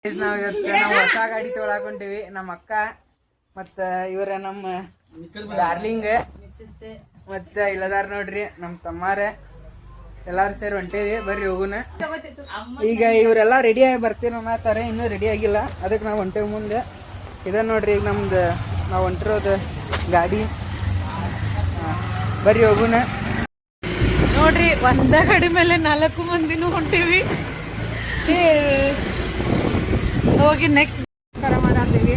ನಾವು ಇವತ್ತು ನಾವು ಹೊಸ ಗಾಡಿ ತೊಗೊಳಕೊಂತೀವಿ. ನಮ್ಮ ಅಕ್ಕ ಮತ್ತ ಇವರ ನಮ್ಮ ಡಾರ್ಲಿಂಗ್ ಮತ್ತ ಇಲ್ಲದಾರ ನೋಡ್ರಿ ನಮ್ಮ ತಮ್ಮಾರ ಎಲ್ಲಾರು ಸೇರಿ ಹೊಂಟೇವಿ. ಬರ್ರಿ ಹೋಗುನ. ಈಗ ಇವರೆಲ್ಲ ರೆಡಿ ಆಗಿ ಬರ್ತೀವಿ ಅನ್ನತಾರೆ, ಇನ್ನೂ ರೆಡಿ ಆಗಿಲ್ಲ. ಅದಕ್ಕೆ ನಾವು ಹೊಂಟೇವಿ ಮುಂದೆ. ಇದ ನೋಡ್ರಿ ಈಗ ನಮ್ದು ನಾವು ಹೊಂಟಿರೋದು ಗಾಡಿ. ಬರ್ರಿ ಹೋಗುನ. ನೋಡ್ರಿ ಒಂದ ಗಾಡಿ ಮೇಲೆ 4 ಮಂದಿನೂ ಹೊಂಟೀವಿ. ಹೋಗಿ ನೆಕ್ಸ್ಟ್ ಮಾಡಾತೀವಿ.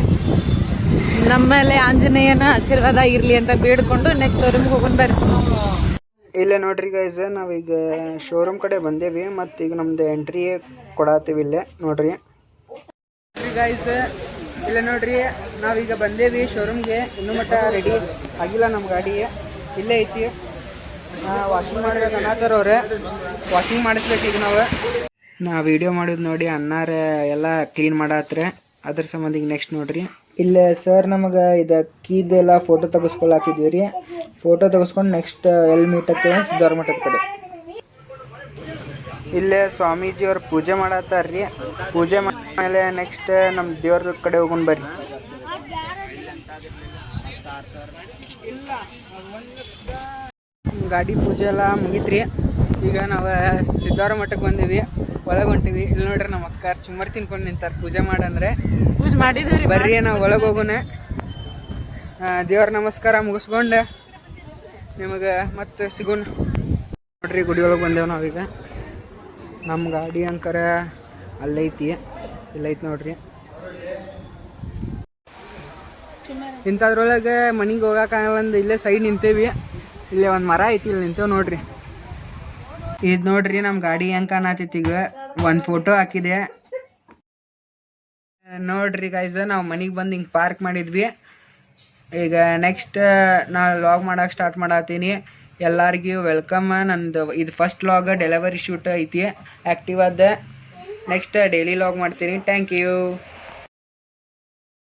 ನಮ್ಮೇಲೆ ಆಂಜನೇಯನ ಆಶೀರ್ವಾದ ಇರ್ಲಿ ಅಂತ ಬೇಡ್ಕೊಂಡು ನೆಕ್ಸ್ಟ್ ಶೋರೂಮ್ಗೆ ಹೋಗೋಣ ಬರ್ರಿ. ಇಲ್ಲೇ ನೋಡ್ರಿ ಗೈಸ್, ನಾವೀಗ ಶೋರೂಮ್ ಕಡೆ ಬಂದೇವಿ. ಮತ್ತು ಈಗ ನಮ್ದು ಎಂಟ್ರಿ ಕೊಡಾತೀವಿ ಇಲ್ಲೇ ನೋಡ್ರಿ ಗೈಸ್. ಇಲ್ಲೇ ನೋಡ್ರಿ ನಾವೀಗ ಬಂದೇವಿ ಶೋರೂಮ್ಗೆ. ಇನ್ನೂ ಮಟ್ಟ ರೆಡಿ ಆಗಿಲ್ಲ ನಮ್ಮ ಗಾಡಿ. ಇಲ್ಲೇ ಐತಿ, ವಾಷಿಂಗ್ ಮಾಡ್ಬೇಕು ಅನ್ನತ್ತಾರ ಅವ್ರೆ. ವಾಷಿಂಗ್ ಮಾಡಿಸ್ಬೇಕು ಈಗ ನಾ ವಿಡಿಯೋ ಮಾಡಿದ್ ನೋಡಿ ಅನ್ನಾರ ಎಲ್ಲ ಕ್ಲೀನ್ ಮಾಡತ್ರೆ. ಅದ್ರ ಸಂಬಂಧ ಈಗ ನೆಕ್ಸ್ಟ್ ನೋಡ್ರಿ ಇಲ್ಲೇ ಸರ್ ನಮಗೆ ಇದು ಕೀದೆಲ್ಲ ಫೋಟೋ ತೆಗೆಸ್ಕೊಳತ್ತಿದ್ವಿ ರೀ. ಫೋಟೋ ತೆಗೆಸ್ಕೊಂಡು ನೆಕ್ಸ್ಟ್ ಎಲ್ಲಿ ಮೀಟ್ ಆಗ್ತೀವಿ ಸಿದ್ಧಾರ ಮಠದ ಕಡೆ. ಇಲ್ಲೇ ಸ್ವಾಮೀಜಿ ಅವ್ರು ಪೂಜೆ ಮಾಡತ್ತಾರ್ರಿ. ಪೂಜೆ ಮೇಲೆ ನೆಕ್ಸ್ಟ್ ನಮ್ಮ ದೇವ್ರ ಕಡೆ ಹೋಗೋಣ ಬರ್ರಿ. ಗಾಡಿ ಪೂಜೆ ಎಲ್ಲ ಮುಗಿತ್ರಿ. ಈಗ ನಾವು ಸಿದ್ಧಾರ ಮಠಕ್ಕೆ ಬಂದೀವಿ, ಒಳಗೆ ಹೊಂಟಿವಿ. ಇಲ್ಲಿ ನೋಡ್ರಿ ನಮ್ಮ ಅಕ್ಕ ಚುಮ್ಮರ್ ತಿನ್ಕೊಂಡು ನಿಂತಾರೆ ಪೂಜೆ ಮಾಡಂದ್ರೆ. ಪೂಜೆ ಮಾಡಿದ್ವಿ ಬರ್ರಿ ನಾವು ಒಳಗೆ ಹೋಗೋಣ. ದೇವ್ರ ನಮಸ್ಕಾರ ಮುಗಿಸ್ಕೊಂಡು ನಿಮಗೆ ಮತ್ತೆ ಸಿಗೋಣ. ನೋಡ್ರಿ ಗುಡಿ ಒಳಗೆ ಬಂದೇವು ನಾವೀಗ. ನಮ್ಮ ಗಾಡಿ ಅಂಕರ ಅಲ್ಲೈತಿ, ಇಲ್ಲೈತಿ ನೋಡ್ರಿ. ಇಂಥದ್ರೊಳಗೆ ಮನೆಗೆ ಹೋಗಕ್ಕೆ ಒಂದು ಇಲ್ಲೇ ಸೈಡ್ ನಿಂತೇವಿ. ಇಲ್ಲೇ ಒಂದು ಮರ ಐತಿ, ಇಲ್ಲಿ ನಿಂತೇವೆ ನೋಡ್ರಿ. ಇದು ನೋಡ್ರಿ ನಮ್ಮ ಗಾಡಿ ಹೆಂಗೆ ಕಾಣತೈತಿ. ಈಗ ಒಂದು ಫೋಟೋ ಹಾಕಿದೆ ನೋಡ್ರಿ ಗೈಸ್. ನಾವು ಮನೆಗೆ ಬಂದು ಹಿಂಗೆ ಪಾರ್ಕ್ ಮಾಡಿದ್ವಿ. ಈಗ ನೆಕ್ಸ್ಟ್ ನಾನು ಲಾಗ್ ಮಾಡಕ್ಕೆ ಸ್ಟಾರ್ಟ್ ಮಾಡತ್ತೀನಿ. ಎಲ್ಲರಿಗೂ ವೆಲ್ಕಮ್. ನಂದು ಇದು ಫಸ್ಟ್ ಲಾಗ್ ಡೆಲಿವರಿ ಶೂಟ್ ಐತಿ ಆ್ಯಕ್ಟಿವ್ ಆದ. ನೆಕ್ಸ್ಟ್ ಡೈಲಿ ಲಾಗ್ ಮಾಡ್ತೀನಿ. Thank you.